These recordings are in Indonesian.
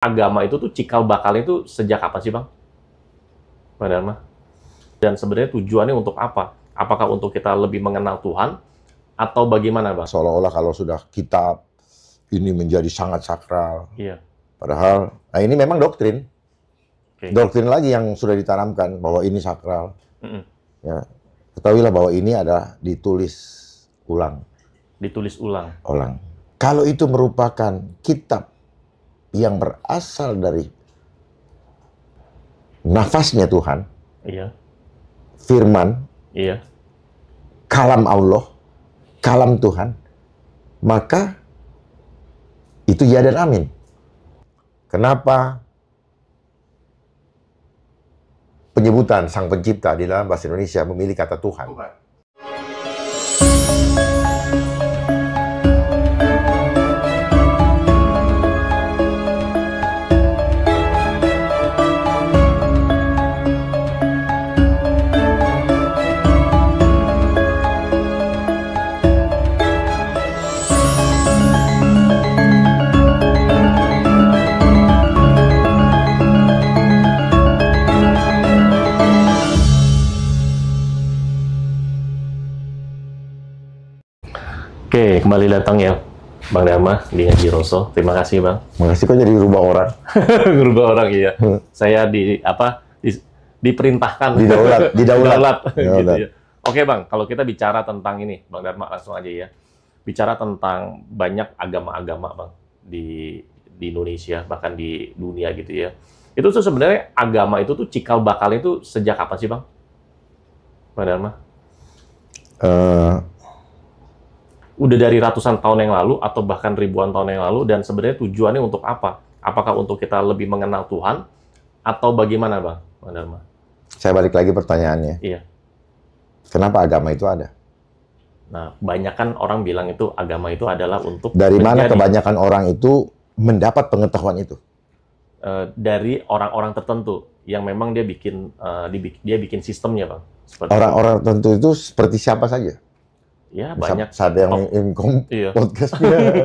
agama itu tuh cikal bakalnya itu sejak kapan sih, Bang? Bang Dharma? Dan sebenarnya tujuannya untuk apa? Apakah untuk kita lebih mengenal Tuhan atau bagaimana, Bang? Seolah-olah kalau sudah kitab ini menjadi sangat sakral. Iya. Padahal, nah ini memang doktrin. Oke. Doktrin lagi yang sudah ditanamkan bahwa ini sakral. Ya, ketahuilah bahwa ini adalah ditulis ulang. Ditulis ulang. Kalau itu merupakan kitab yang berasal dari nafasnya Tuhan, Iya. firman, Iya. kalam Allah, kalam Tuhan, maka itu ya dan amin. Kenapa penyebutan Sang Pencipta di dalam bahasa Indonesia memilih kata Tuhan? Oke, kembali datang ya, Bang Dharma di Ngaji Roso. Terima kasih, Bang. Makasih kok jadi rubah orang. Ngerubah orang, iya. Saya diperintahkan. Didaulat. Gitu ya. Oke, Bang, kalau kita bicara tentang ini, Bang Dharma langsung aja ya. Bicara tentang banyak agama-agama, Bang, di Indonesia, bahkan di dunia gitu ya. Itu tuh sebenarnya agama itu tuh cikal bakalnya itu sejak kapan sih, Bang? Bang Dharma? Udah dari ratusan tahun yang lalu atau bahkan ribuan tahun yang lalu, dan sebenarnya tujuannya untuk apa? Apakah untuk kita lebih mengenal Tuhan atau bagaimana, Bang Dharma? Saya balik lagi pertanyaannya. Iya. Kenapa agama itu ada? Nah, banyak kan orang bilang itu agama itu adalah untuk dari mana kebanyakan orang itu mendapat pengetahuan itu? Dari orang-orang tertentu yang memang dia bikin sistemnya, Bang. Orang-orang tertentu itu seperti siapa saja? Ya, banyak. Ada yang income podcastnya.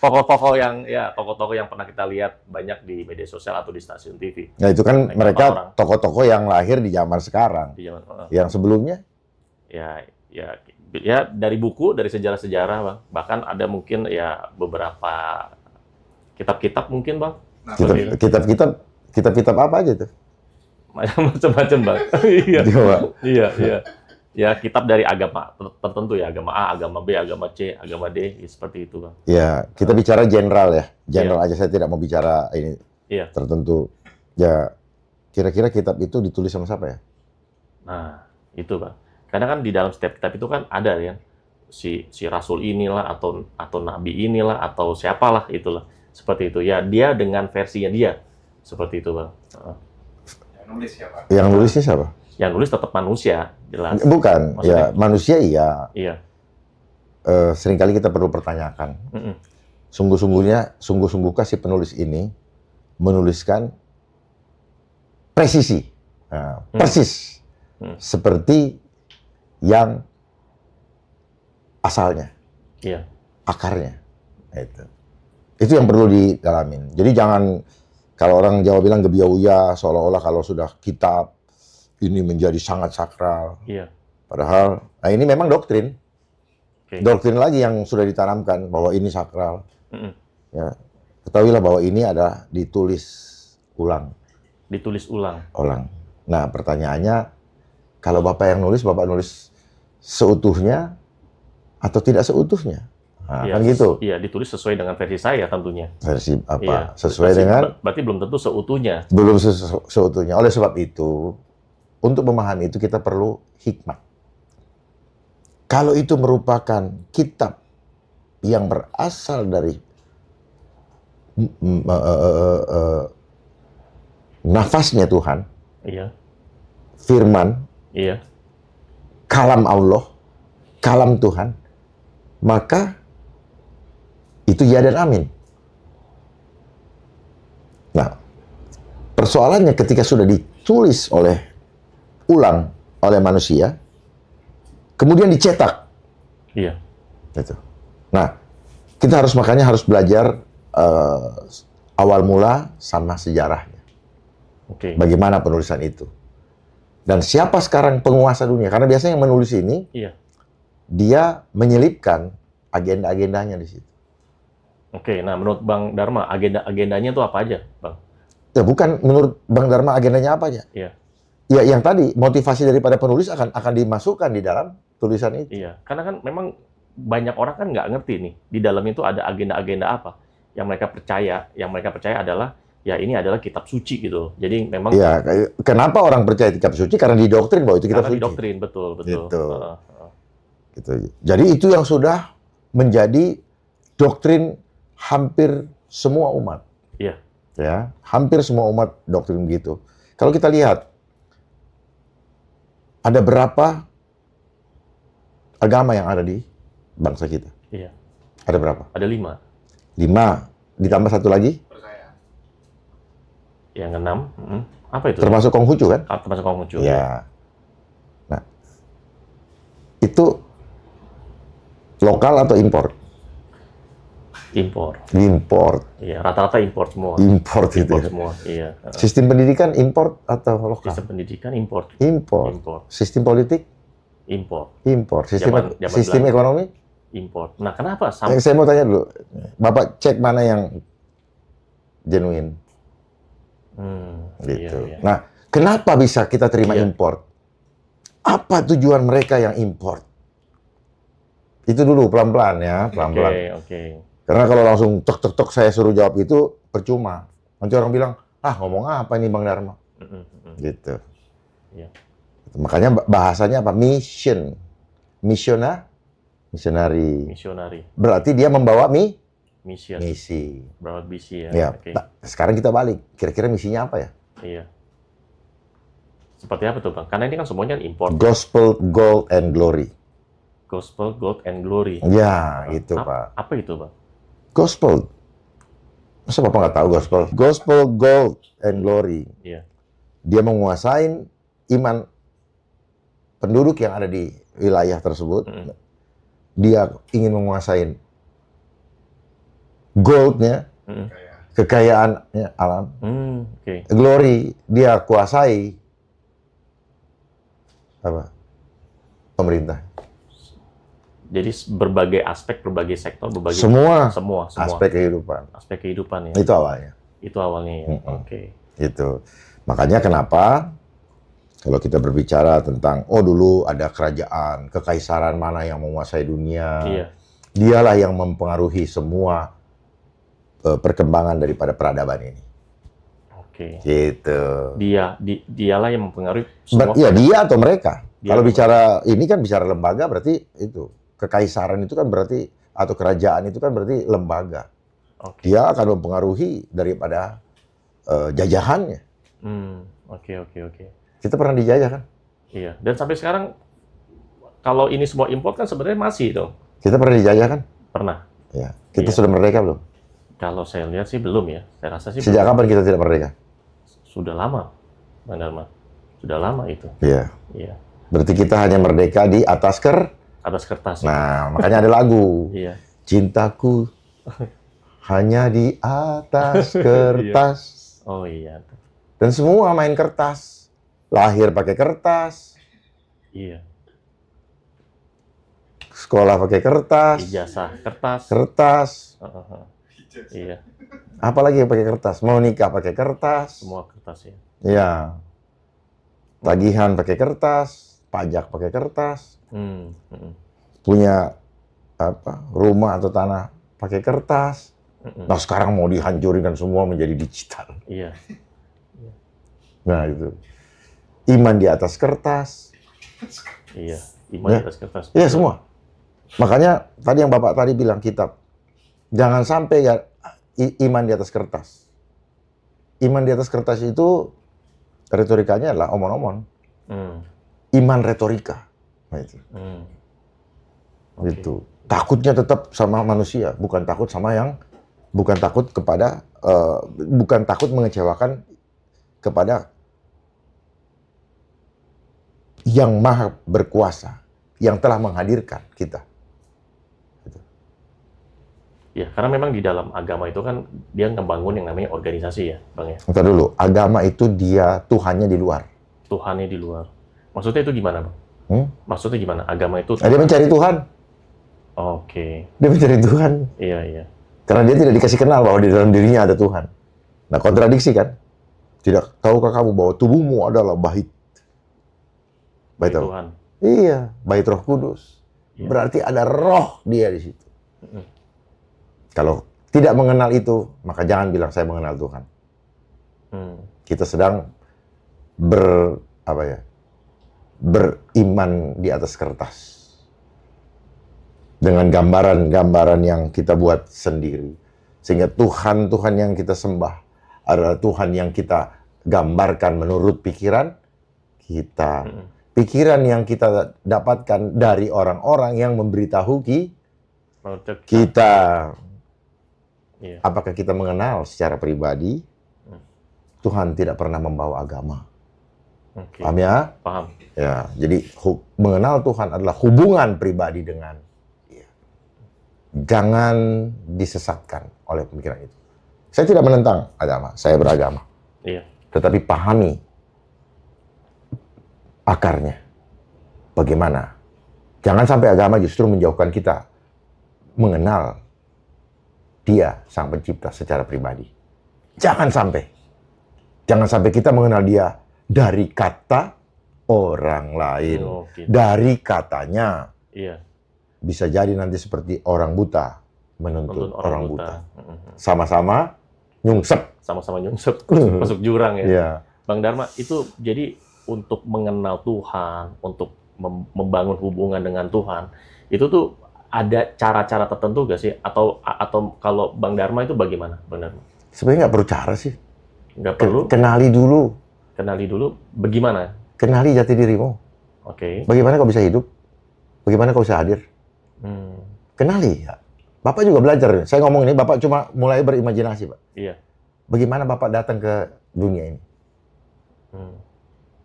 Tokoh-tokoh yang pernah kita lihat banyak di media sosial atau di stasiun TV. Nah, itu kan mereka tokoh-tokoh yang lahir di zaman sekarang. Yang sebelumnya? Ya dari buku, dari sejarah-sejarah, Bang. Bahkan ada mungkin ya beberapa kitab-kitab mungkin, Bang. Kitab-kitab apa aja tuh? Macam-macam, Bang. Iya. Ya, kitab dari agama tertentu ya, agama A, agama B, agama C, agama D, ya, seperti itu, Bang. Ya, kita bicara general ya. General aja, saya tidak mau bicara ini tertentu. Ya, kira-kira kitab itu ditulis sama siapa ya? Nah, itu, Bang. Karena kan di dalam setiap kitab itu kan ada ya, si rasul inilah atau nabi inilah atau siapalah itulah. Seperti itu. Ya, dia dengan versinya dia. Seperti itu, Bang. Yang nulis siapa? Yang nulisnya siapa? Yang nulis tetap manusia, jelas. Bukan, maksudnya, ya manusia iya. Iya. Seringkali kita perlu pertanyakan. Sungguh-sungguhkah si penulis ini menuliskan presisi, persis, seperti yang asalnya, akarnya. Itu yang perlu didalamin. Jadi jangan, kalau orang Jawa bilang gebiauya, seolah-olah kalau sudah kitab ini menjadi sangat sakral. Iya. Padahal, nah ini memang doktrin. Doktrin lagi yang sudah ditanamkan bahwa ini sakral. Ya, ketahuilah bahwa ini adalah ditulis ulang. Ditulis ulang. Nah, pertanyaannya, kalau Bapak yang nulis, Bapak nulis seutuhnya atau tidak seutuhnya? Nah, kan gitu. Iya, ditulis sesuai dengan versi saya tentunya. Versi apa? Iya. Sesuai dengan? Berarti belum tentu seutuhnya. Belum seutuhnya. Oleh sebab itu, untuk memahami itu kita perlu hikmah. Kalau itu merupakan kitab yang berasal dari nafasnya Tuhan, firman, kalam Allah, kalam Tuhan, maka itu ya dan amin. Nah, persoalannya ketika sudah ditulis ulang oleh manusia, kemudian dicetak. Gitu. Nah, kita makanya harus belajar awal mula sama sejarahnya. Oke. Bagaimana penulisan itu. Dan siapa sekarang penguasa dunia? Karena biasanya yang menulis ini, Iya. dia menyelipkan agenda-agendanya di situ. Oke, nah menurut Bang Dharma, agenda-agendanya itu apa aja, Bang? Ya bukan menurut Bang Dharma agendanya apa aja. Iya. Ya yang tadi, motivasi daripada penulis akan dimasukkan di dalam tulisan itu. Iya, karena kan memang banyak orang kan nggak ngerti nih, di dalam itu ada agenda-agenda apa. Yang mereka percaya adalah, ya ini adalah kitab suci gitu. Jadi memang Ya, kenapa orang percaya kitab suci? Karena didoktrin bahwa itu kitab karena suci. didoktrin, betul. Gitu. Gitu. Jadi itu yang sudah menjadi doktrin hampir semua umat. Iya. Ya, hampir semua umat doktrin begitu. Kalau kita lihat, ada berapa agama yang ada di bangsa kita? Iya. Ada berapa? Ada 5. 5. Ditambah satu lagi? Yang ke-6, apa itu? Termasuk Konghucu kan? Termasuk Konghucu. Ya. Nah, itu lokal atau impor? Impor. Import. Iya, rata-rata impor semua. Import itu. Impor Ya. semua, iya. Sistem pendidikan import atau lokal? Sistem pendidikan impor. Import. Impor. Sistem politik Impor. import. Sistem Zaman sistem Belanda. ekonomi? Impor. Nah, kenapa sampai Saya mau tanya dulu. Bapak cek mana yang genuine gitu. Iya. Nah, kenapa bisa kita terima Iya. import? Apa tujuan mereka yang import? Itu dulu pelan-pelan ya, pelan-pelan. Oke. Karena kalau langsung tek saya suruh jawab itu percuma. Nanti orang bilang, ngomong apa ini Bang Dharma? Gitu. Iya. Makanya bahasanya apa? Mission. Misionari. Misionari. Berarti dia membawa Mission. misi. Berapa misi ya? Ya. Oke. Nah, sekarang kita balik. Kira-kira misinya apa ya? Iya. Seperti apa tuh, Bang? Karena ini kan semuanya impor. Gospel, gold, and glory. Gospel, gold, and glory. Ya, itu Pak. Apa itu, Bang? Gospel. Masa Bapak nggak tahu gospel? Gospel, gold, and glory. Iya. Dia menguasain iman penduduk yang ada di wilayah tersebut. Dia ingin menguasain goldnya, kekayaannya alam. Oke. Glory, dia kuasai apa? Pemerintah. Jadi berbagai aspek, berbagai sektor, berbagai Semua aspek aspek kehidupan ya. itu awalnya. Itu awalnya ya. Oke. Itu. Makanya kenapa kalau kita berbicara tentang dulu ada kerajaan, kekaisaran mana yang menguasai dunia. Iya. Dialah yang mempengaruhi semua perkembangan daripada peradaban ini. Oke. Gitu. Dialah yang mempengaruhi semua. Iya, dia atau mereka. Dia Kalau atau bicara ini kan bicara lembaga berarti itu. Kekaisaran itu kan berarti atau kerajaan itu kan berarti lembaga. Oke. Dia akan mempengaruhi daripada jajahannya. Oke. Kita pernah dijajah kan? Iya. Dan sampai sekarang kalau ini semua import kan sebenarnya masih dong. Kita pernah dijajah kan? Pernah. Ya. Kita Iya. sudah merdeka belum? Kalau saya lihat sih belum ya. Saya rasa sih Sejak kapan kita tidak merdeka? sudah lama, Bang Dharma. Sudah lama itu. Iya. Iya. Berarti kita hanya merdeka di atas Atas kertas. Ya. Nah, makanya ada lagu. Iya. Cintaku hanya di atas kertas. Oh iya. Dan semua main kertas. Lahir pakai kertas. Iya. Sekolah pakai kertas. Ijazah kertas. Kertas. Iya. Apalagi yang pakai kertas? Mau nikah pakai kertas. Semua kertas ya. Iya. Tagihan pakai kertas. Pajak pakai kertas. Punya rumah atau tanah pakai kertas. Nah sekarang mau dihancurin dan semua menjadi digital. Iya. Nah itu. Iman di atas kertas. Iya. Iman di atas kertas. Iya semua. Makanya tadi yang Bapak tadi bilang kitab. Jangan sampai ya iman di atas kertas. Iman di atas kertas itu retorikanya adalah omon-omon. Iman retorika. Nah, itu. Gitu. Takutnya tetap sama manusia, bukan takut kepada, bukan takut mengecewakan kepada yang maha berkuasa, yang telah menghadirkan kita. Gitu. Ya, karena memang di dalam agama itu kan dia ngebangun yang namanya organisasi ya, Bang ya. Ntar dulu, agama itu dia Tuhannya di luar. Tuhannya di luar. Maksudnya itu gimana, Bang? Maksudnya gimana? Agama itu Dia mencari Tuhan. Oke. Dia mencari Tuhan. Iya, iya. Karena dia tidak dikasih kenal bahwa di dalam dirinya ada Tuhan. Nah, kontradiksi kan? Tidak tahukah kamu bahwa tubuhmu adalah bait Tuhan. Iya, bait Roh Kudus. Iya. Berarti ada roh dia di situ. Kalau tidak mengenal itu, maka jangan bilang saya mengenal Tuhan. Kita sedang beriman di atas kertas. Dengan gambaran-gambaran yang kita buat sendiri. Sehingga Tuhan yang kita sembah adalah Tuhan yang kita gambarkan menurut pikiran kita. Pikiran yang kita dapatkan dari orang-orang yang memberitahu kita. Iya. Apakah kita mengenal secara pribadi? Tuhan tidak pernah membawa agama. Paham ya? Paham. Ya, jadi mengenal Tuhan adalah hubungan pribadi dengan Dia. Jangan disesatkan oleh pemikiran itu. Saya tidak menentang agama, saya beragama. Iya. Tetapi pahami akarnya. Bagaimana? Jangan sampai agama justru menjauhkan kita mengenal Dia, Sang Pencipta, secara pribadi. Jangan sampai. Jangan sampai kita mengenal Dia dari kata orang lain. Gitu. Dari katanya. Iya. Bisa jadi nanti seperti orang buta menuntut orang buta. Sama-sama nyungsep. Sama-sama nyungsep, masuk jurang ya. Iya. Bang Dharma, itu jadi untuk mengenal Tuhan, untuk membangun hubungan dengan Tuhan, itu tuh ada cara-cara tertentu gak sih? Atau kalau Bang Dharma itu bagaimana, Bang Dharma? Sebenarnya nggak perlu cara sih. Nggak perlu? Kenali dulu. Kenali dulu, bagaimana? Kenali jati dirimu. Oke. Bagaimana kau bisa hidup? Bagaimana kau bisa hadir? Kenali ya. Bapak juga belajar. Saya ngomong ini, Bapak cuma mulai berimajinasi, Pak. Iya. Bagaimana Bapak datang ke dunia ini?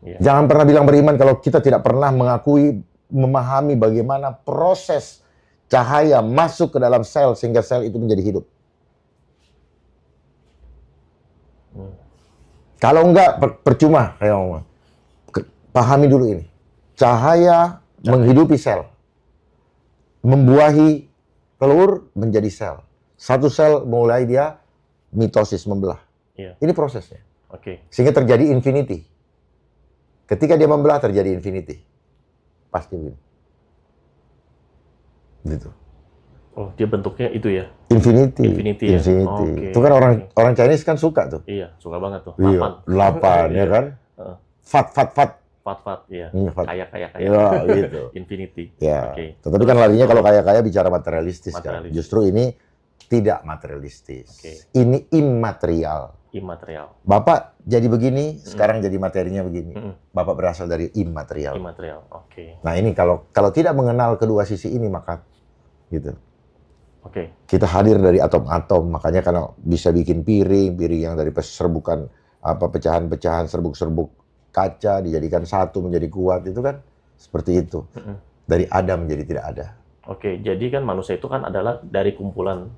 Iya. Jangan pernah bilang beriman kalau kita tidak pernah mengakui, memahami bagaimana proses cahaya masuk ke dalam sel sehingga sel itu menjadi hidup. Kalau enggak, percuma. Pahami dulu ini. Cahaya menghidupi sel. Membuahi telur menjadi sel. Satu sel mulai dia mitosis, membelah. Iya. Ini prosesnya. Oke. Sehingga terjadi infinity. Ketika dia membelah terjadi infinity. Pasti begini. Gitu. Oh, dia bentuknya itu ya? Infinity. Infinity ya? Okay. Itu kan orang Chinese kan suka tuh. Iya, suka banget tuh. 8 ya kan? Fat. Fat, iya. Kaya. Ya, gitu. Infinity. Ya. Okay. Tetapi kan larinya kalau kaya-kaya bicara materialistis kan. Justru ini tidak materialistis. Okay. Ini immaterial. Bapak jadi begini, sekarang jadi materinya begini. Bapak berasal dari immaterial. Oke. Nah ini kalau tidak mengenal kedua sisi ini maka gitu. Oke. Kita hadir dari atom-atom, makanya kalau bisa bikin piring yang dari serbukan pecahan-pecahan serbuk-serbuk kaca dijadikan satu menjadi kuat, itu kan seperti itu. Dari ada menjadi tidak ada. Oke, jadi kan manusia itu kan adalah dari kumpulan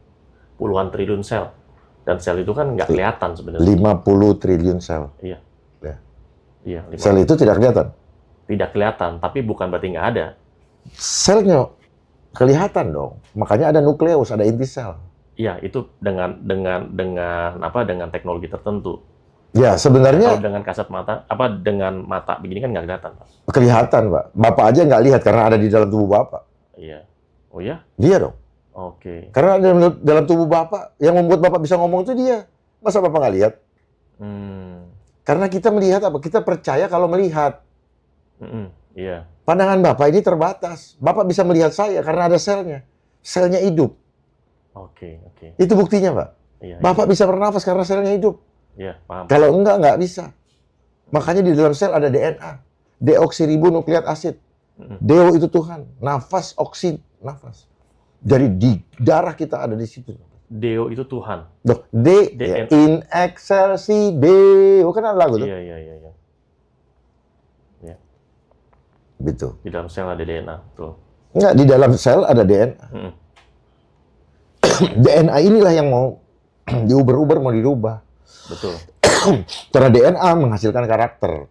puluhan triliun sel. Dan sel itu kan nggak kelihatan sebenarnya. 50 triliun sel. Iya. Ya. Iya. Sel itu tidak kelihatan? Tidak kelihatan, tapi bukan berarti nggak ada. Selnya kelihatan dong. Makanya ada nukleus, ada inti sel. Iya, itu dengan teknologi tertentu. Ya, sebenarnya kalau dengan kasat mata, dengan mata begini kan nggak kelihatan, Pak. Kelihatan, Pak. Bapak aja nggak lihat karena ada di dalam tubuh Bapak. Iya. Oh ya? Dia dong. Oke. Karena dalam tubuh Bapak, yang membuat Bapak bisa ngomong itu dia. Masa Bapak nggak lihat? Karena kita melihat apa? Kita percaya kalau melihat. Iya. Pandangan Bapak ini terbatas. Bapak bisa melihat saya karena ada selnya. Selnya hidup. Oke. Itu buktinya, Pak. Iya, Bapak bisa bernafas karena selnya hidup. Iya, paham. Kalau nggak bisa. Makanya di dalam sel ada DNA. Deoksiribonukleat asid. Deo itu Tuhan. Nafas, oksid, nafas. Jadi di darah kita ada di situ. Deo itu Tuhan. Ya, in excelsis Deo. Kan ada lagu tuh. Iya. Gitu. Di dalam sel ada DNA, tuh. Enggak, di dalam sel ada DNA. DNA inilah yang mau diuber-uber, mau dirubah. Betul. Karena DNA menghasilkan karakter.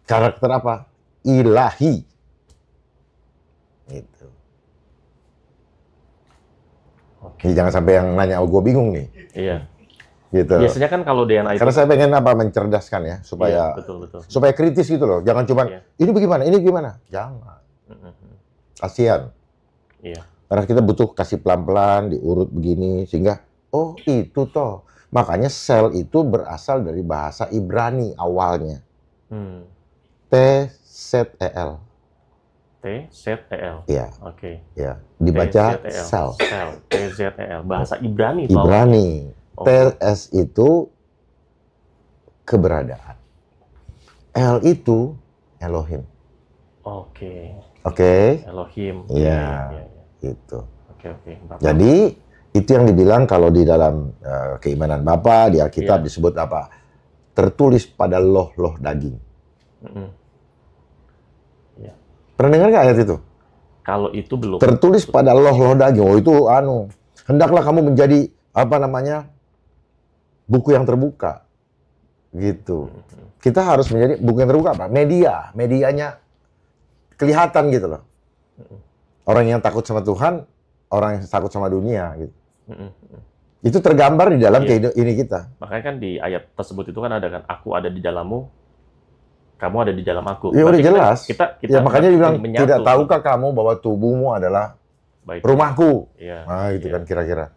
Karakter apa? Ilahi. Gitu. Oke. Jadi jangan sampai yang nanya, oh gue bingung nih. Iya. Gitu. Biasanya kan kalau DNA itu Karena saya pengen apa mencerdaskan ya, supaya iya, betul. supaya kritis gitu loh. Jangan cuma Iya. ini bagaimana, Jangan. Kasihan. Iya. Karena kita butuh kasih pelan-pelan, diurut begini sehingga oh itu toh. Makanya sel itu berasal dari bahasa Ibrani awalnya. T-Z-E-L. T-Z-E-L. Iya. Oke. Ya, dibaca T-Z-E-L. sel. Sel. T-Z-E-L. Bahasa Ibrani itu. Ibrani. Oh. TS itu keberadaan. L itu Elohim. Oke. Oke? Elohim. Iya. Iya. Itu. Oke. Jadi itu yang dibilang kalau di dalam keimanan Bapa di Alkitab Iya. disebut apa? Tertulis pada loh-loh daging. Iya. Pernah dengar nggak ayat itu? Kalau itu belum. Tertulis pada loh-loh daging. Oh itu hendaklah kamu menjadi apa namanya? Buku yang terbuka. Gitu. Kita harus menjadi buku yang terbuka apa? Medianya kelihatan gitu loh. Orang yang takut sama Tuhan, orang yang takut sama dunia gitu. Itu tergambar di dalam ini kita. Makanya kan di ayat tersebut itu kan ada kan, aku ada di dalammu, kamu ada di dalam aku. Ya udah jelas. Kita ya makanya dibilang menyatu. tidak tahukah kamu bahwa tubuhmu adalah baik rumahku. Iya. Nah itu kan kira-kira.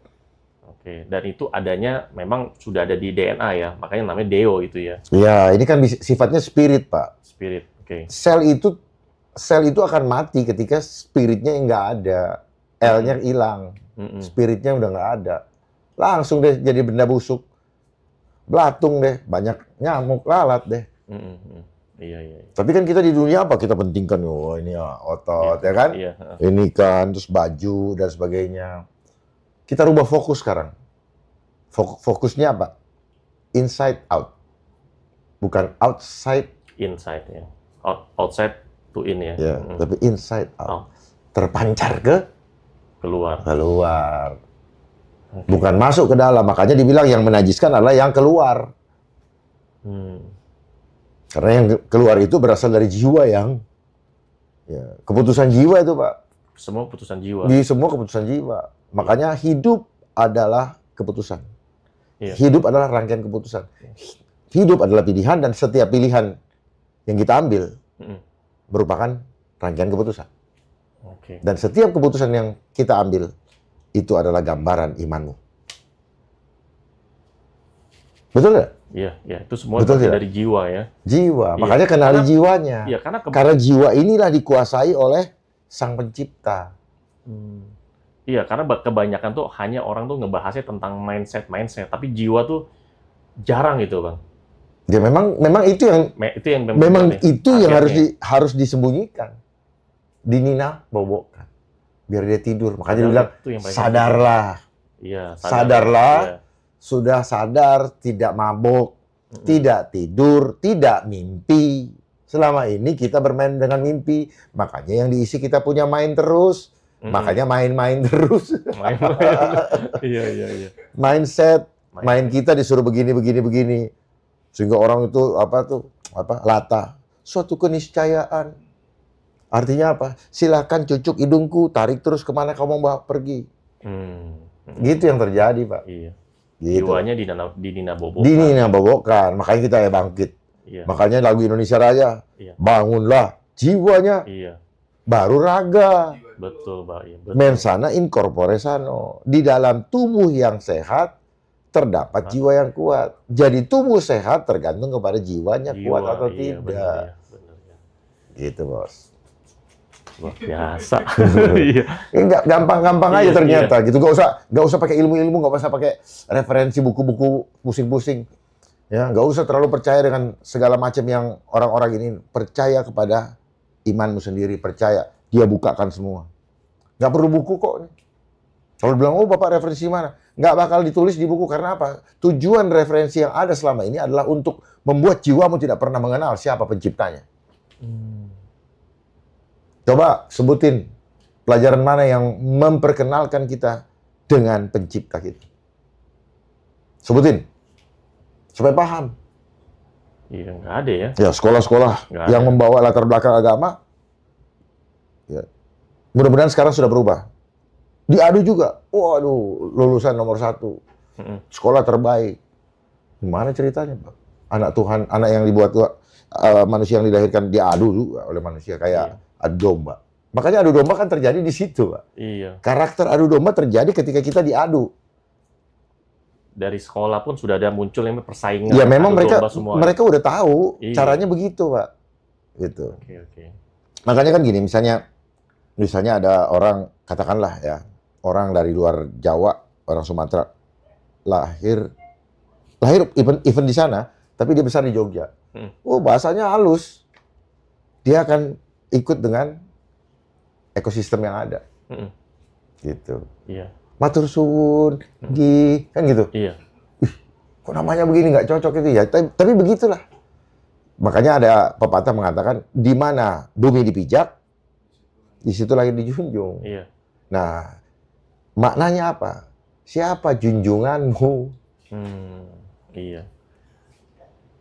Oke, dan itu adanya memang sudah ada di DNA ya, makanya namanya Deo itu ya. Ya, ini kan sifatnya spirit, Pak. Spirit, oke. Sel itu akan mati ketika spiritnya nggak ada, L-nya hilang, spiritnya udah nggak ada. Langsung deh jadi benda busuk, belatung deh, banyak nyamuk, lalat deh. Iya. Tapi kan kita di dunia apa? Kita pentingkan, oh ini ya, otot, ya kan? Iya. Ini kan, terus baju dan sebagainya. Kita rubah fokus sekarang. Fokusnya apa? Inside out. Bukan outside. Inside ya. Outside to in ya. Ya, tapi inside out. Terpancar ke keluar. Okay. Bukan masuk ke dalam. Makanya dibilang yang menajiskan adalah yang keluar. Karena yang keluar itu berasal dari jiwa yang keputusan jiwa itu, Pak. Semua keputusan jiwa. Di semua keputusan jiwa. Makanya hidup adalah keputusan. Iya. Hidup adalah rangkaian keputusan. Hidup adalah pilihan dan setiap pilihan yang kita ambil merupakan rangkaian keputusan. Okay. Dan setiap keputusan yang kita ambil itu adalah gambaran imanmu. Betul nggak? Iya. Itu semua dari jiwa ya. Jiwa. Makanya kenali jiwanya. Iya, karena jiwa inilah dikuasai oleh Sang Pencipta. Iya, karena kebanyakan tuh hanya orang tuh ngebahasnya tentang mindset, tapi jiwa tuh jarang gitu, Bang. Ya memang itu yang harus disembunyikan. Dinina bobokkan. Biar dia tidur. Makanya dia bilang, sadarlah. Iya, sadarlah. Iya. Sudah sadar, tidak mabuk, tidak tidur, tidak mimpi. Selama ini kita bermain dengan mimpi. Makanya yang diisi kita punya main terus. Makanya main-main terus. Iya. Mindset, main kita disuruh begini. Sehingga orang itu lata. Suatu keniscayaan. Artinya apa? Silakan cucuk hidungku, tarik terus kemana kamu mau pergi. Gitu yang terjadi, Pak. Iya. Gitu. Jiwanya dinina bobokkan. Dinina bobokkan. Makanya kita bangkit. Iya. Makanya lagu Indonesia Raya. Iya. Bangunlah jiwanya. Iya. Baru raga. Betul, Pak. Iya, betul. Mensana in corpore sano. Di dalam tubuh yang sehat terdapat jiwa yang kuat. Jadi tubuh sehat tergantung kepada jiwanya kuat atau tidak. Benar, ya. Gitu, Bos. Luar biasa. Iya. Gampang-gampang aja ternyata. Gitu. Gak usah pakai ilmu-ilmu, gak usah pakai referensi buku-buku pusing-pusing. Ya, gak usah terlalu percaya dengan segala macam yang orang-orang ini. Percaya kepada imanmu sendiri, percaya. Dia bukakan semua. Gak perlu buku kok. Kalau bilang, oh Bapak referensi mana? Nggak bakal ditulis di buku. Karena apa? Tujuan referensi yang ada selama ini adalah untuk membuat jiwamu tidak pernah mengenal siapa penciptanya. Coba sebutin pelajaran mana yang memperkenalkan kita dengan pencipta kita? Sebutin. Supaya paham. Iya, nggak ada ya. Ya, sekolah-sekolah Nggak yang ada. membawa latar belakang agama, ya, mudah-mudahan sekarang sudah berubah. Diadu juga. Waduh, lulusan nomor 1. Sekolah terbaik. Gimana ceritanya, Pak? Anak Tuhan, anak yang dibuat manusia yang dilahirkan diadu juga oleh manusia. Kayak adu domba. Makanya adu domba kan terjadi di situ, Pak. Iya. Karakter adu domba terjadi ketika kita diadu. Dari sekolah pun sudah ada muncul yang persaingan. Ya memang adu mereka domba semua. mereka udah tahu Iya. caranya begitu, Pak. Gitu. Oke. Makanya kan gini, misalnya ada orang, katakanlah ya, orang dari luar Jawa, orang Sumatera, lahir even di sana, tapi dia besar di Jogja. Oh, bahasanya halus. Dia akan ikut dengan ekosistem yang ada. Gitu. Iya. Matur suwun, kan gitu. Iya. Kok namanya begini, nggak cocok itu ya. Tapi begitulah. Makanya ada pepatah mengatakan, di mana bumi dipijak, di situ lagi dijunjung. Iya. Nah, maknanya apa? Siapa junjunganmu? Iya.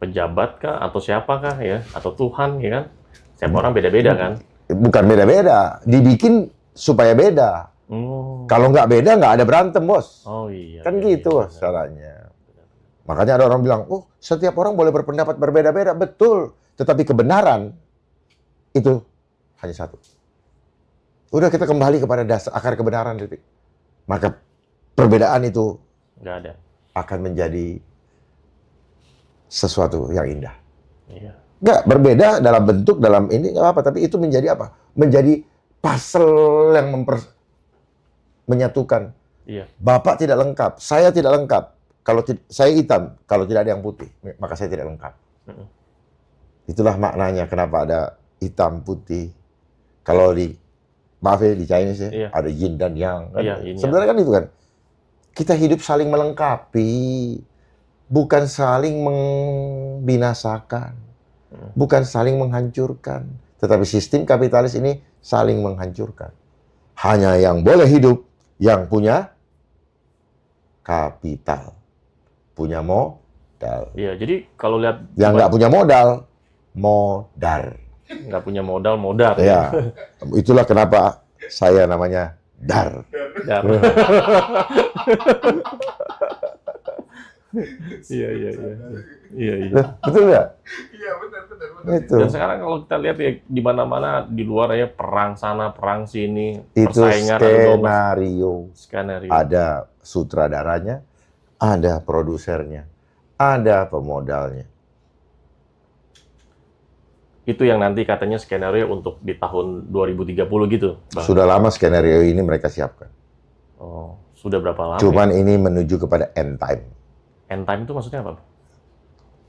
Pejabat kah? Atau siapakah ya? Atau Tuhan, ya kan? Setiap orang beda-beda kan? Bukan beda-beda, dibikin supaya beda. Kalau nggak beda, nggak ada berantem, Bos. Oh iya. Kan iya, gitu iya, caranya. Makanya ada orang bilang, oh setiap orang boleh berpendapat berbeda-beda. Betul. Tetapi kebenaran itu hanya satu. Udah, kita kembali kepada dasar akar kebenaran, titik. Maka perbedaan itu nggak ada. akan menjadi sesuatu yang indah. Iya. Nggak, berbeda dalam bentuk, dalam ini, nggak apa. Tapi itu menjadi apa? Menjadi puzzle yang menyatukan. Iya. Bapak tidak lengkap, saya tidak lengkap. Kalau saya hitam, kalau tidak ada yang putih, maka saya tidak lengkap. Itulah maknanya kenapa ada hitam, putih. Kalau maaf ya, di Chinese ya, ada yin dan yang. Kan? Iya, yin sebenarnya kan itu kan. Kita hidup saling melengkapi, bukan saling membinasakan, bukan saling menghancurkan. Tetapi sistem kapitalis ini saling menghancurkan. Hanya yang boleh hidup yang punya kapital, punya modal. Iya, jadi kalau lihat yang nggak punya modal, modar. Nggak punya modal, modar. Ya, itulah kenapa saya namanya Dar. Dar. Iya. Betul nggak? Iya, benar. Itu. Dan sekarang kalau kita lihat ya di mana-mana di luar ya, perang sana, perang sini, Itu persaingan, adu domba. skenario. Ada sutradaranya, ada produsernya, ada pemodalnya. Itu yang nanti katanya skenario untuk di tahun 2030 gitu, Bang. Sudah lama skenario ini mereka siapkan. Oh, sudah berapa lama? Cuman ini menuju kepada end time. End time itu maksudnya apa?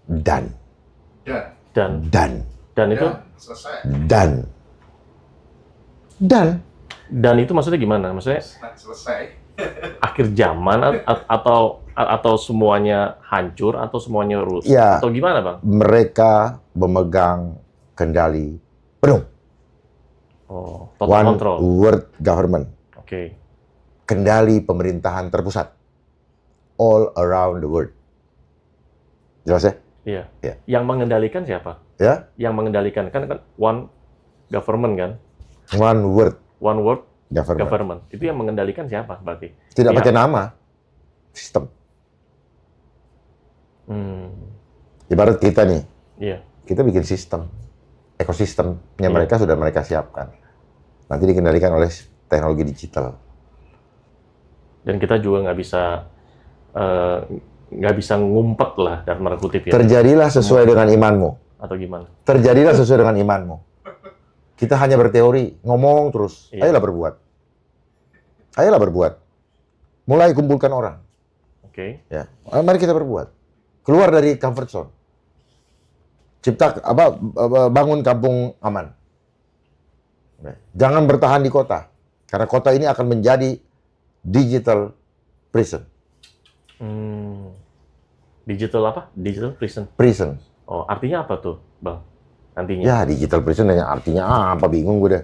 Dan itu selesai. dan itu maksudnya gimana? Maksudnya Selesai. akhir zaman atau semuanya hancur atau semuanya rusak Ya, atau gimana, Bang? mereka memegang kendali penuh. Oh, total One control. world government. Oke. Kendali pemerintahan terpusat. All around the world. Jelas ya? Iya. Ya. Yang mengendalikan siapa? Ya? Yang mengendalikan kan one government kan? One world One world government. government. Itu yang mengendalikan siapa berarti? Tidak Pihak. pakai nama. Sistem. Ibarat kita nih. Iya. Kita bikin sistem. Ekosistemnya Iya. mereka sudah mereka siapkan. Nanti dikendalikan oleh teknologi digital. Dan kita juga nggak bisa ngumpet lah dalam tanda kutip ya. Terjadilah sesuai dengan imanmu. Atau gimana? Terjadilah sesuai dengan imanmu. Kita hanya berteori, ngomong terus. Iya. Ayolah berbuat. Ayolah berbuat. Mulai kumpulkan orang. Oke. Ya, mari kita berbuat. Keluar dari comfort zone. Bangun kampung aman. Jangan bertahan di kota. Karena kota ini akan menjadi digital prison. Digital apa? Digital prison. Prison. Oh, artinya apa tuh, Bang? Nantinya. Ya, digital prison artinya apa? Bingung gue deh.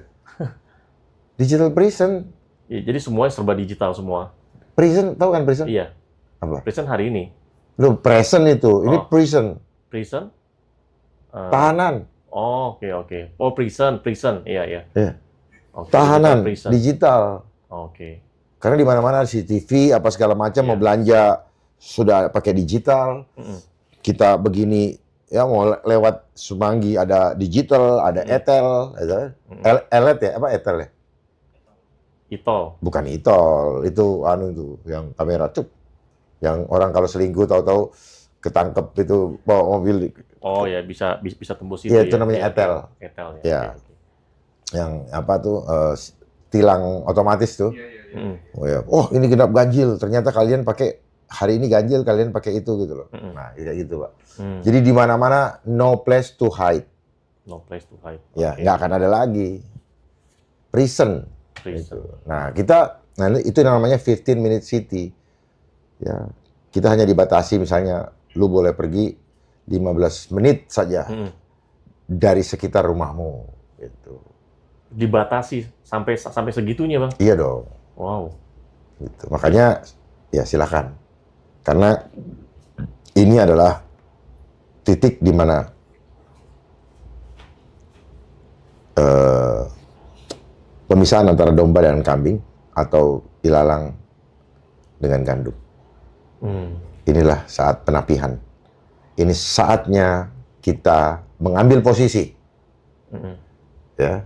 Digital prison. Ya, jadi semuanya serba digital semua. Prison, tahu kan prison? Iya. Apa? Prison hari ini. Lu present itu, ini Oh. prison. Prison? Tahanan. Oh, oke. Oh, prison. Iya. Iya. Oke, Tahanan, prison. digital. Oke. Karena di mana-mana CCTV, apa segala macam, Iya. mau belanja, sudah pakai digital. Kita begini, ya mau lewat Semanggi ada digital, ada etel, elet ya, apa etel ya? Itol. Bukan itol, itu anu itu yang kamera cuk. Yang orang kalau selingkuh tahu-tahu ketangkep itu bawa mobil. Oh ya, bisa tembus itu Iya, ya. itu namanya Iya, etel. Etel ya. Ya. Oke. Yang apa tuh tilang otomatis tuh. Mm. Oh ya, oh ini genap ganjil. Ternyata kalian pakai hari ini ganjil, kalian pakai itu gitu loh. Nah, kayak gitu, Pak. Jadi di mana-mana no place to hide. No place to hide. Ya, Oke. nggak akan ada lagi. Prison. Prison. Nah, itu namanya 15-minute city. Ya, kita hanya dibatasi misalnya lu boleh pergi 15 menit saja dari sekitar rumahmu gitu. Dibatasi sampai segitunya, Bang. Iya dong. Wow. Gitu. Makanya ya silakan. Karena ini adalah titik di mana pemisahan antara domba dan kambing atau ilalang dengan gandum. Inilah saat penapihan. Ini saatnya kita mengambil posisi. Ya.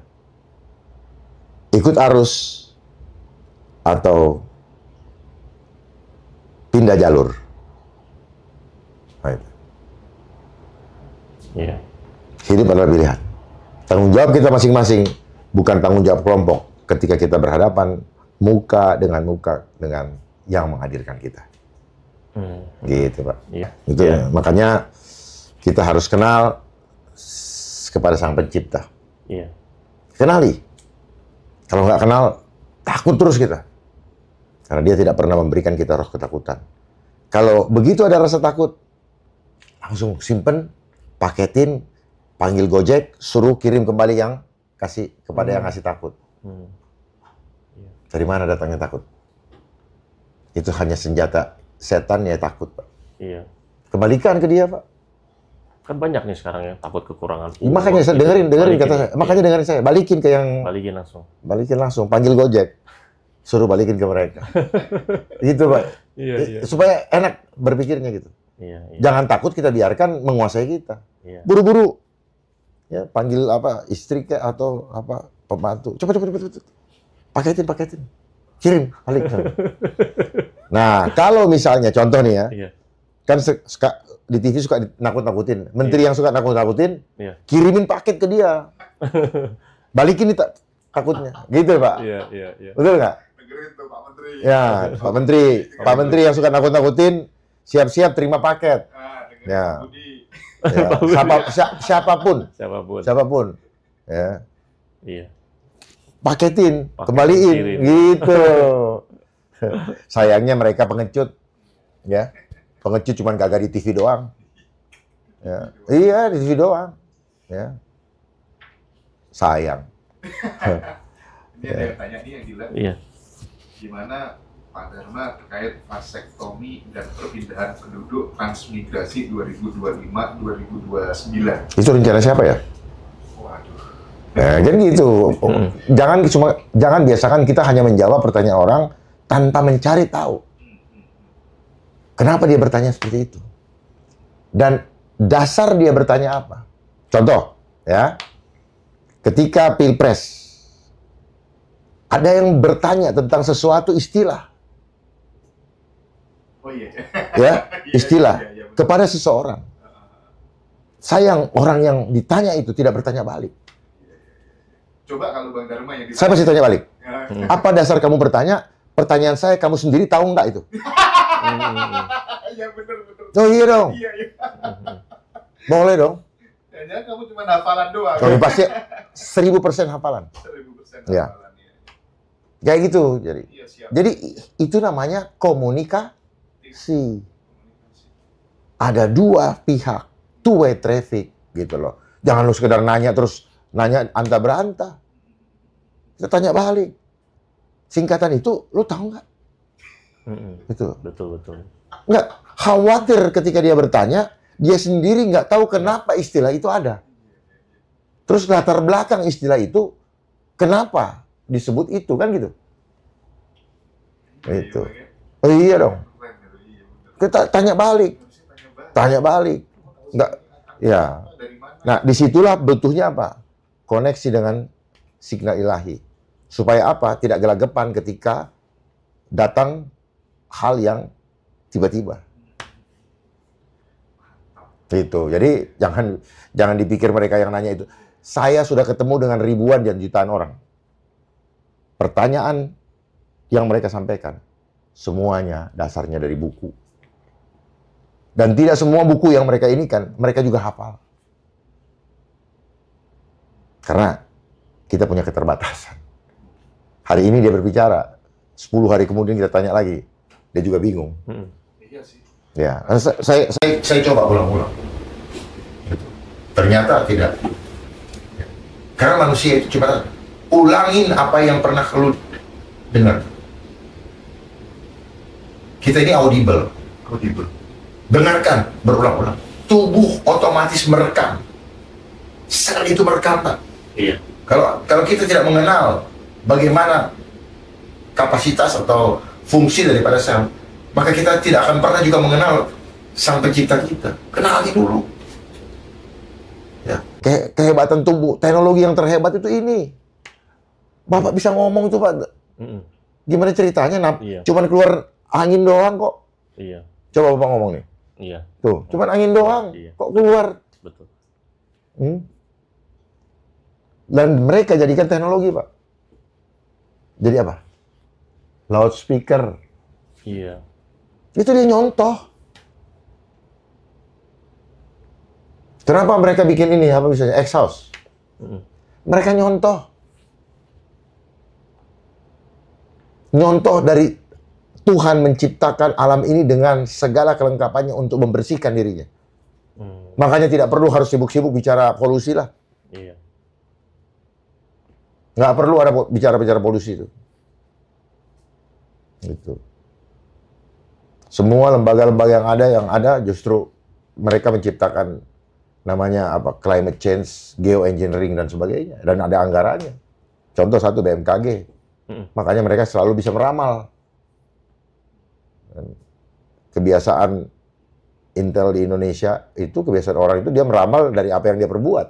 Ikut arus atau pindah jalur. Nah, itu. Iya. Hidup adalah pilihan. Tanggung jawab kita masing-masing, bukan tanggung jawab kelompok ketika kita berhadapan muka dengan yang menghadirkan kita. Gitu, Pak. Iya. Itu ya. Makanya kita harus kenal kepada Sang Pencipta. Iya. Kenali. Kalau nggak kenal, takut terus kita. Karena dia tidak pernah memberikan kita roh ketakutan. Kalau begitu ada rasa takut, langsung simpen, paketin, panggil Gojek, suruh kirim kembali yang kasih kepada yang ngasih takut. Dari mana datangnya takut? Itu hanya senjata setan ya takut, Pak. Iya. Kembalikan ke dia, Pak. Kan banyak nih sekarang ya takut kekurangan. Makanya saya dengerin kata saya. Makanya dengerin saya. Balikin ke yang balikin langsung. Panggil Gojek. Suruh balikin ke mereka. Gitu, Pak. Iya. Supaya enak berpikirnya gitu. Iya. Jangan takut kita biarkan menguasai kita. Iya. Buru-buru. Ya, panggil apa istri kayak atau apa pembantu. Cepet. Paketin. Kirim balik. Nah, kalau misalnya contoh nih ya. Iya. Kan di TV suka nakut-nakutin. Menteri yang suka nakut-nakutin, kirimin paket ke dia. Balikin nih takutnya. Gitu, Pak. Iya. Betul nggak? Dengerin tuh Pak Menteri. Ya, Pak Menteri. Pak Menteri yang suka nakut-nakutin, siap-siap terima paket. Dengerin Ya. Pak Budi. Ya. Siapapun. Ya. Iya. Paketin, Paketin, kembaliin. kirim. Gitu. Sayangnya mereka pengecut. Ya. Pengecut cuma kagak di TV doang. Ya. Iya, di TV doang. Ya. Sayang. Ini ada yang tanya nih yang gila. Iya. Gimana Pak Dharma terkait vasektomi dan perpindahan penduduk transmigrasi 2025-2029? Itu rencana siapa ya? Waduh. Ya, kan gitu. Jangan biasakan kita hanya menjawab pertanyaan orang tanpa mencari tahu. Kenapa dia bertanya seperti itu? Dan dasar dia bertanya apa? Contoh, ya. Ketika Pilpres, ada yang bertanya tentang sesuatu istilah. Oh iya. Ya, istilah Iya, betul. kepada seseorang. Sayang orang yang ditanya itu tidak bertanya balik. Coba kalau Bang Dharma yang Saya pasti tanya balik. ditanya. Apa dasar kamu bertanya? Pertanyaan saya, kamu sendiri tahu nggak itu? Iya benar. Oh iya dong. Iya. Boleh dong. Jangan kamu cuma hafalan doang. Kamu pasti 1000% hafalan. 1000% Iya. hafalan. Kayak gitu. Jadi Iya, siap. itu namanya komunikasi. Ada dua pihak, two way traffic gitu loh. Jangan lu sekedar nanya terus nanya anta beranta. Kita tanya balik. Singkatan itu lu tahu nggak? Itu. Betul. Nggak khawatir ketika dia bertanya, dia sendiri nggak tahu kenapa istilah itu ada. Terus latar belakang istilah itu, kenapa disebut itu, kan gitu. Itu. Oh iya dong. Kita tanya balik. Nggak, ya. Nah, disitulah butuhnya apa? Koneksi dengan signal ilahi. Supaya apa? Tidak gelagapan ketika datang hal yang tiba-tiba. Itu. Jadi jangan dipikir mereka yang nanya itu. Saya sudah ketemu dengan ribuan dan jutaan orang. Pertanyaan yang mereka sampaikan semuanya dasarnya dari buku. Dan tidak semua buku yang mereka ini kan mereka juga hafal. Karena kita punya keterbatasan. Hari ini dia berbicara, 10 hari kemudian kita tanya lagi, dia juga bingung. Iya sih. Ya, saya coba ulang-ulang. Ternyata tidak. Karena manusia itu cuma ulangin apa yang pernah lu dengar. Kita ini audible. Dengarkan berulang-ulang. Tubuh otomatis merekam. Sel itu merekam, Pak. Iya. Kalau kita tidak mengenal bagaimana kapasitas atau fungsi daripada sel, maka kita tidak akan pernah juga mengenal sang pencipta kita. Kenali dulu. Ya, kehebatan tubuh, teknologi yang terhebat itu ini. Bapak bisa ngomong itu, Pak. Gimana ceritanya? Iya. Cuman keluar angin doang kok. Iya. Coba Bapak ngomong nih. Iya. Tuh, cuman angin doang. Iya. Kok keluar? Betul. Dan mereka jadikan teknologi, Pak. Jadi apa? Loudspeaker. Iya. Itu dia nyontoh. Kenapa mereka bikin ini? Apa misalnya? Exhaust. Mereka nyontoh. Nyontoh dari Tuhan menciptakan alam ini dengan segala kelengkapannya untuk membersihkan dirinya. Makanya tidak perlu harus sibuk-sibuk bicara polusi lah. Iya. Nggak perlu ada bicara-bicara polusi itu. Gitu. Semua lembaga-lembaga yang ada justru mereka menciptakan namanya apa? Climate change, geoengineering dan sebagainya, dan ada anggarannya. Contoh satu BMKG. Makanya mereka selalu bisa meramal. Dan kebiasaan Intel di Indonesia itu, kebiasaan orang itu dia meramal dari apa yang dia perbuat.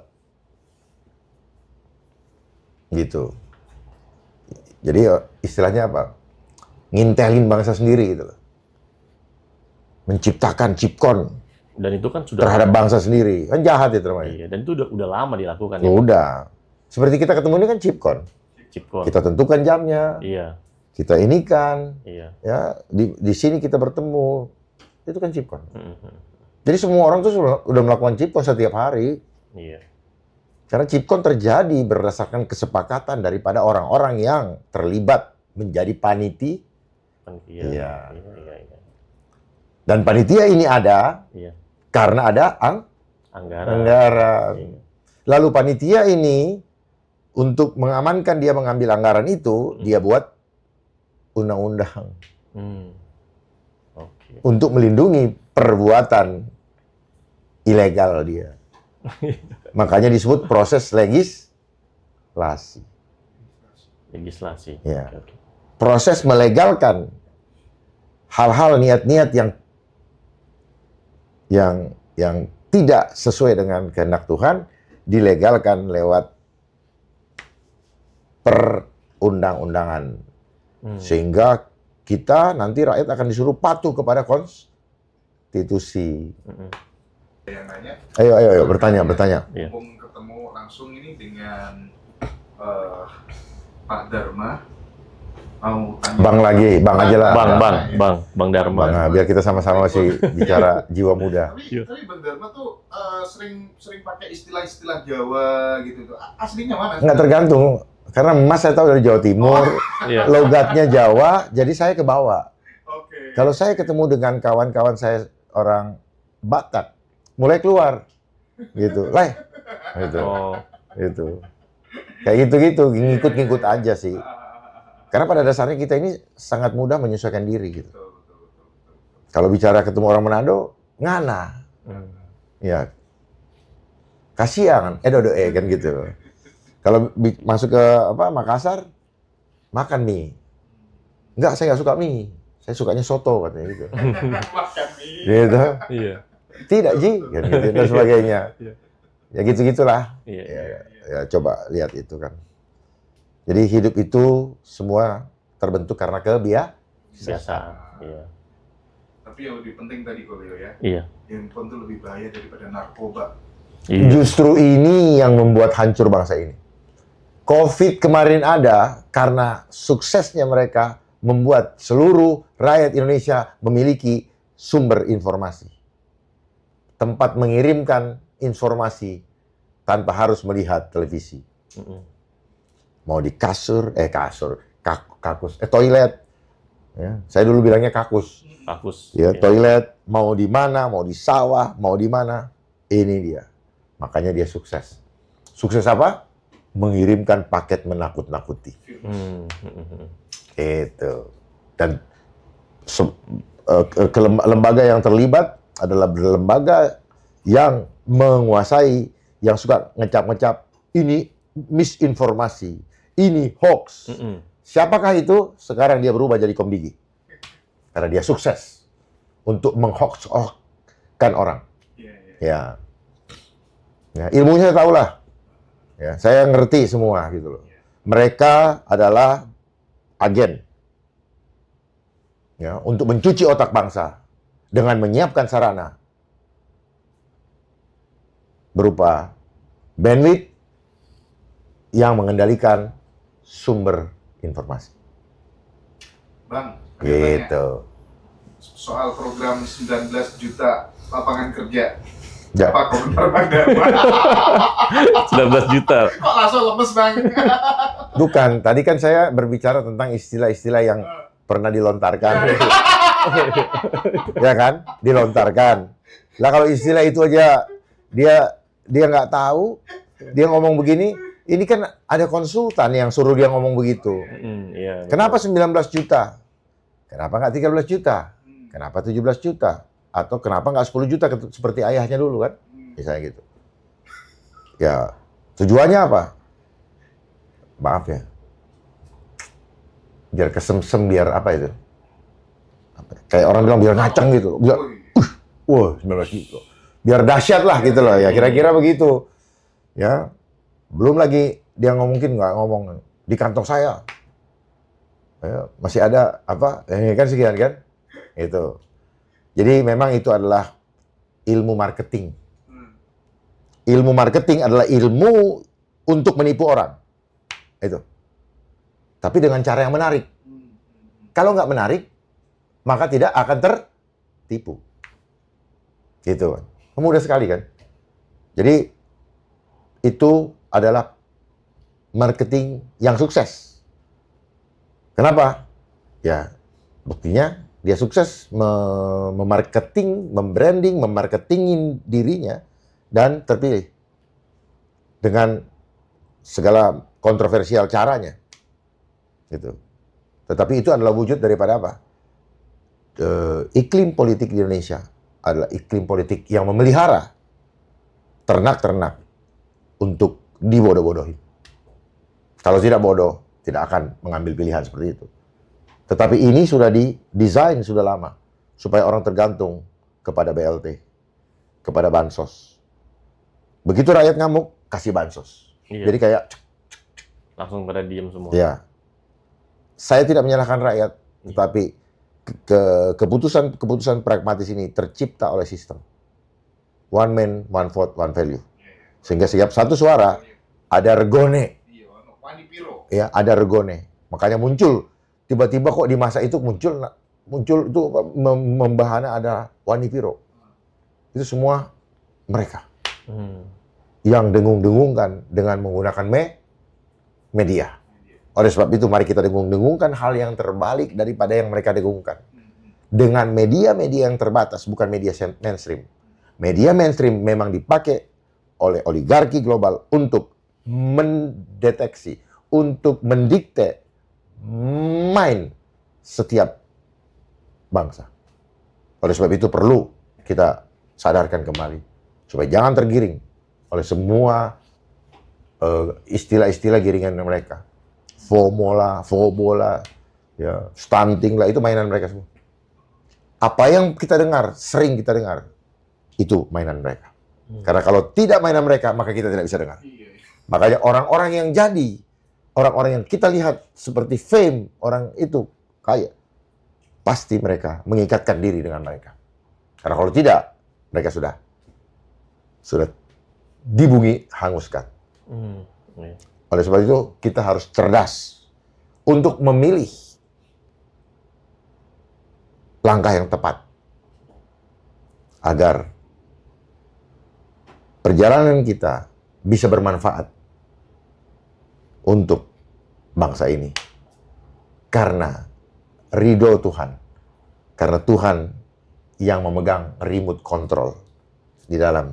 Gitu. Jadi istilahnya apa? Ngintelin bangsa sendiri gitu loh. Menciptakan chipcon. Dan itu kan sudah Terhadap bangsa sendiri. Kan jahat itu namanya. Iya, dan itu udah lama dilakukan. Ya udah. Seperti kita ketemu ini kan chipcon. Chipcon. Kita tentukan jamnya. Iya. Kita ini kan. Iya. Ya, di sini kita bertemu. Itu kan chipcon. Jadi semua orang tuh udah melakukan chipcon setiap hari. Iya. Karena chipcon terjadi berdasarkan kesepakatan daripada orang-orang yang terlibat menjadi panitia. Iya. Dan panitia ini ada karena ada anggaran. Iya. Lalu panitia ini untuk mengamankan dia mengambil anggaran itu, dia buat undang-undang. Oke. Untuk melindungi perbuatan ilegal dia. Makanya disebut proses legislasi. Legislasi. Ya. Oke. Proses melegalkan hal-hal niat-niat yang tidak sesuai dengan kehendak Tuhan dilegalkan lewat perundang-undangan. Sehingga kita nanti rakyat akan disuruh patuh kepada konstitusi. Yang nanya, Ayo, bertanya. mumpung ketemu langsung ini dengan Pak Dharma, mau tanya. Bang aja lah. Bang Dharma. Nah, biar kita sama-sama masih bicara jiwa muda. Tapi Bang Dharma tuh sering pakai istilah-istilah Jawa gitu tuh. Aslinya mana? Nggak tergantung. Karena Mas saya tahu dari Jawa Timur, logatnya Jawa, jadi saya ke bawah. Oke. Kalau saya ketemu dengan kawan-kawan saya orang Batak, mulai keluar, gitu, gitu, Oh. gitu, kayak gitu-gitu, ngikut-ngikut aja sih. Karena pada dasarnya kita ini sangat mudah menyesuaikan diri gitu. Betul, betul, betul, betul. Kalau bicara ketemu orang Manado, ngana. Ya, kasihan, dodo kan gitu. Kalau masuk ke Makassar, makan mie. Enggak, saya nggak suka mie. Saya sukanya soto katanya gitu. Makan mie. Gitu. Iya. Tidak, Ji, kan gitu dan sebagainya. Iya. Ya gitu-gitulah. Iya. Ya, coba lihat itu kan. Jadi hidup itu semua terbentuk karena Biasa. Iya. Tapi yang lebih penting tadi Leo ya, Iya. handphone itu lebih bahaya daripada narkoba. Iya. Justru ini yang membuat hancur bangsa ini. COVID kemarin ada karena suksesnya mereka membuat seluruh rakyat Indonesia memiliki sumber informasi. Tempat mengirimkan informasi tanpa harus melihat televisi. Mau di toilet. Ya, saya dulu bilangnya kakus. Ya, toilet, mau di mana, mau di sawah, mau di mana. Ini dia. Makanya dia sukses. Sukses apa? Mengirimkan paket menakut-nakuti. Itu. Dan lembaga yang terlibat adalah lembaga yang menguasai, yang suka ngecap-ngecap, ini misinformasi, ini hoax. Siapakah itu? Sekarang dia berubah jadi Komdigi. Karena dia sukses untuk menghoax-kan orang. Ya. Ya, ilmunya saya tahu lah. Ya, saya ngerti semua gitu loh. Mereka adalah agen. Ya, untuk mencuci otak bangsa dengan menyiapkan sarana berupa bandwidth yang mengendalikan sumber informasi. Bang, Gitu. Soal program 19 juta lapangan kerja. Ya. Apa komentar Bang Dharma? 19 juta. Kok langsung lemes Bang? Bukan, tadi kan saya berbicara tentang istilah-istilah yang pernah dilontarkan. Ya kan? Dilontarkan. Lah kalau istilah itu aja dia nggak tahu, dia ngomong begini, ini kan ada konsultan yang suruh dia ngomong begitu. Iya, Kenapa 19 juta? Kenapa nggak 13 juta? Kenapa 17 juta? Atau kenapa nggak 10 juta seperti ayahnya dulu kan? Misalnya gitu. Ya, tujuannya apa? Maaf ya. Biar kesemsem, biar apa itu? Kayak orang bilang biar ngaceng gitu. Biar, wah, 19 juta. Biar dahsyat lah gitu loh ya. Kira-kira begitu. Ya, belum lagi dia mungkin nggak ngomong di kantong saya. Ya, masih ada apa? Ini kan sekian kan? Itu. Jadi memang itu adalah ilmu marketing. Ilmu marketing adalah ilmu untuk menipu orang. Itu. Tapi dengan cara yang menarik. Kalau nggak menarik, maka tidak akan tertipu. Gitu kan. Mudah sekali kan. Jadi itu adalah marketing yang sukses. Kenapa? Ya, buktinya dia sukses memarketing, membranding, memarketingin dirinya dan terpilih dengan segala kontroversial caranya. Gitu. Tetapi itu adalah wujud daripada apa? Iklim politik di Indonesia adalah iklim politik yang memelihara ternak-ternak untuk dibodoh-bodohi. Kalau tidak bodoh, tidak akan mengambil pilihan seperti itu. Tetapi ini sudah didesain sudah lama supaya orang tergantung kepada BLT, kepada bansos. Begitu rakyat ngamuk, kasih bansos. Iya. Jadi kayak Langsung pada diem semua. ya. Saya tidak menyalahkan rakyat, tetapi keputusan pragmatis ini tercipta oleh sistem. One man, one vote, one value. Sehingga setiap satu suara ada regone. Ya, ada regone. Makanya muncul tiba-tiba kok di masa itu muncul itu membahana ada Wani Piro. Itu semua mereka yang dengung-dengungkan dengan menggunakan media. Oleh sebab itu mari kita dengung-dengungkan hal yang terbalik daripada yang mereka dengungkan. Dengan media-media yang terbatas, bukan media mainstream. Media mainstream memang dipakai oleh oligarki global untuk mendeteksi, untuk mendikte main setiap bangsa. Oleh sebab itu perlu kita sadarkan kembali supaya jangan tergiring oleh semua istilah-istilah giringan mereka. FOMO lah, ya, stunting lah, itu mainan mereka semua. Apa yang kita dengar, sering kita dengar, itu mainan mereka. Karena kalau tidak mainan mereka, maka kita tidak bisa dengar. Makanya orang-orang yang jadi, orang-orang yang kita lihat seperti fame, orang itu kaya, pasti mereka mengikatkan diri dengan mereka. Karena kalau tidak, mereka sudah di bumi hanguskan. Oleh sebab itu, kita harus cerdas untuk memilih langkah yang tepat agar perjalanan kita bisa bermanfaat untuk bangsa ini. Karena ridho Tuhan. Karena Tuhan yang memegang remote control di dalam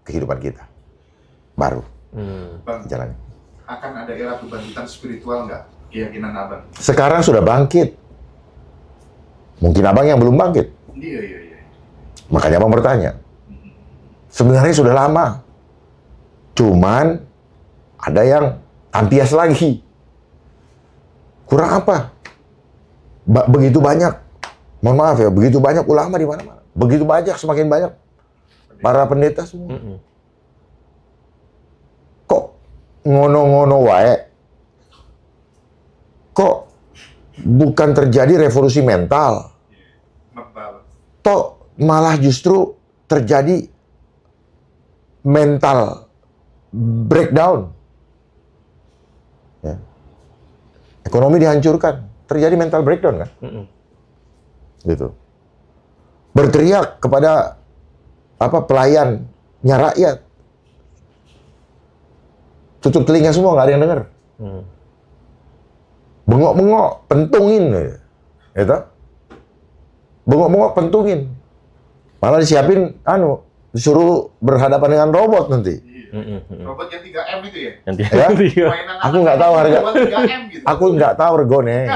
kehidupan kita. Baru Bang, jalan. akan ada era kebangkitan spiritual nggak? Keyakinan Abang? Sekarang sudah bangkit. Mungkin Abang yang belum bangkit. Iya. Makanya Abang bertanya. Sebenarnya sudah lama. Cuman ada yang ampias lagi. Kurang apa? Begitu banyak. Mohon maaf ya, begitu banyak ulama di mana-mana. Begitu banyak, semakin banyak para pendeta semua. Kok ngono-ngono wae? Kok bukan terjadi revolusi mental? Toh malah justru terjadi mental breakdown. Ya. Ekonomi dihancurkan, terjadi mental breakdown kan? Gitu. Berteriak kepada pelayannya rakyat. Tutup telinga semua, nggak ada yang dengar. Bengok-bengok, pentungin. Gitu. Bengok-bengok, pentungin. Malah disiapin, disuruh berhadapan dengan robot nanti. Robot yang 3M itu ya? Ya? Mainan Aku nggak tahu harga. robot 3M gitu. Aku nggak tahu regone.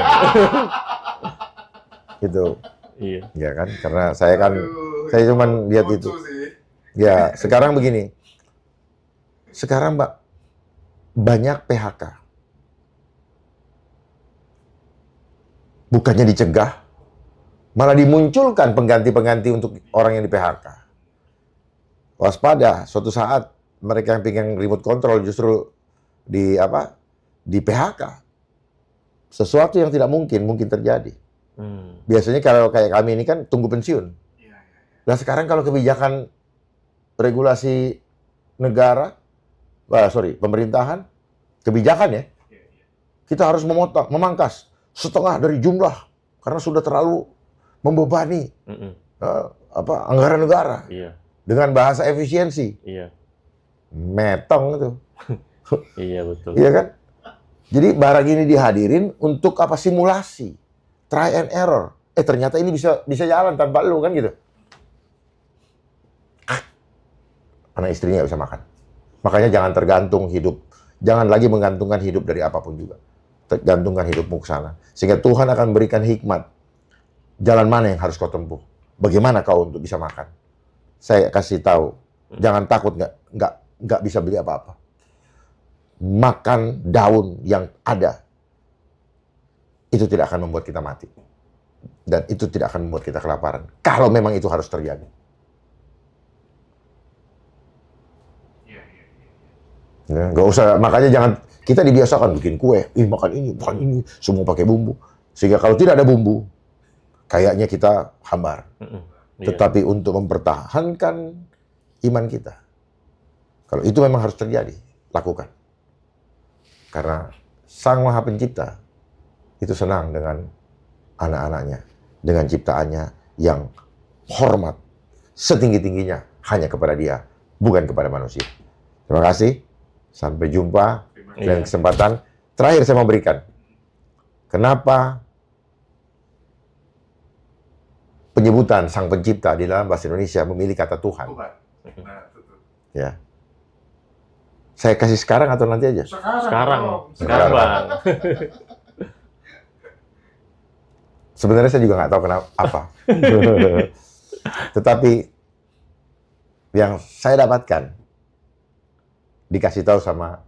Gitu. Iya. Ya kan, karena saya cuman lihat lucu itu. sih. Ya, sekarang begini. Sekarang, Mbak, banyak PHK. Bukannya dicegah, malah dimunculkan pengganti-pengganti untuk orang yang di PHK. Waspada, suatu saat mereka yang pengen remote control justru di PHK. Sesuatu yang tidak mungkin terjadi. Biasanya kalau kayak kami ini kan tunggu pensiun. Nah sekarang kalau kebijakan regulasi negara, pemerintahan, kebijakan ya, kita harus memangkas setengah dari jumlah karena sudah terlalu membebani anggaran negara. Dengan bahasa efisiensi. Metong itu. Iya betul. Iya kan? Jadi barang ini dihadirin untuk simulasi, try and error. Ternyata ini bisa jalan tanpa lu kan gitu. Anak istrinya nggak bisa makan. Makanya jangan tergantung hidup. Jangan lagi menggantungkan hidup dari apapun juga. Tergantungkan hidupmu ke sana. Sehingga Tuhan akan berikan hikmat. Jalan mana yang harus kau tempuh? Bagaimana kau untuk bisa makan? Saya kasih tahu, jangan takut nggak bisa beli apa-apa. Makan daun yang ada, itu tidak akan membuat kita mati. Dan itu tidak akan membuat kita kelaparan. Kalau memang itu harus terjadi. Ya, nggak usah, makanya jangan, kita dibiasakan bikin kue, makan ini, semua pakai bumbu. Sehingga kalau tidak ada bumbu, kayaknya kita hambar. Tetapi untuk mempertahankan iman kita, kalau itu memang harus terjadi, lakukan. Karena Sang Maha Pencipta itu senang dengan anak-anaknya, dengan ciptaannya yang hormat setinggi-tingginya hanya kepada Dia, bukan kepada manusia. Terima kasih. Sampai jumpa dan kesempatan terakhir saya mau berikan. Kenapa penyebutan Sang Pencipta di dalam bahasa Indonesia memilih kata Tuhan? Ya. Saya kasih sekarang atau nanti aja? Sekarang, Bang. Sebenarnya saya juga nggak tahu kenapa apa. Tetapi yang saya dapatkan dikasih tahu sama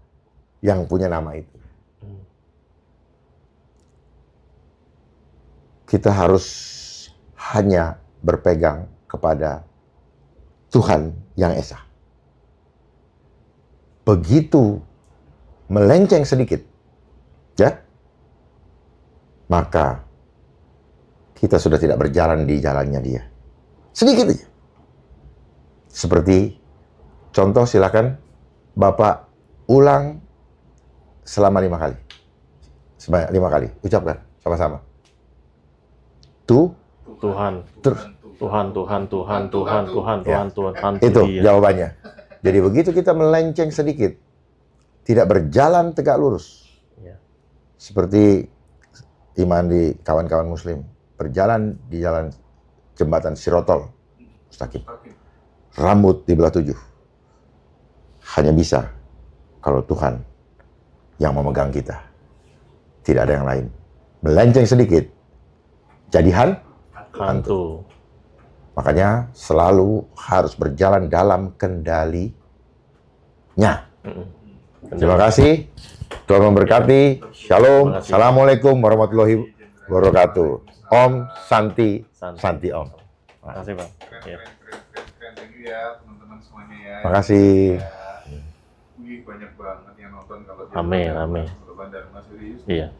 yang punya nama itu. Kita harus hanya berpegang kepada Tuhan yang Esa. Begitu melenceng sedikit, ya, maka kita sudah tidak berjalan di jalannya Dia. Sedikit aja. Seperti contoh, silakan Bapak ulang selama 5 kali. Sebanyak 5 kali. Ucapkan sama-sama. Tuhan, Terus. Tuhan, Tuhan, Tuhan, Tuhan, Tuhan, Tuhan, Tuhan, Itu Dia. jawabannya. Jadi begitu kita melenceng sedikit, tidak berjalan tegak lurus. Ya. Seperti iman di kawan-kawan muslim. Berjalan di jalan jembatan Sirotol. Mustaqim. Rambut di belah 7. Hanya bisa kalau Tuhan yang memegang kita. Tidak ada yang lain. Melenceng sedikit, jadi hantu. Makanya selalu harus berjalan dalam kendalinya. Terima kasih. Tuhan memberkati. Shalom. Assalamualaikum warahmatullahi wabarakatuh. Om Santi. Santi Om. Terima kasih, Bang. Ya. Keren. Thank you ya teman-teman semuanya ya. Terima kasih. Wih, banyak banget yang nonton kalau Amin. Dharma serius. Iya.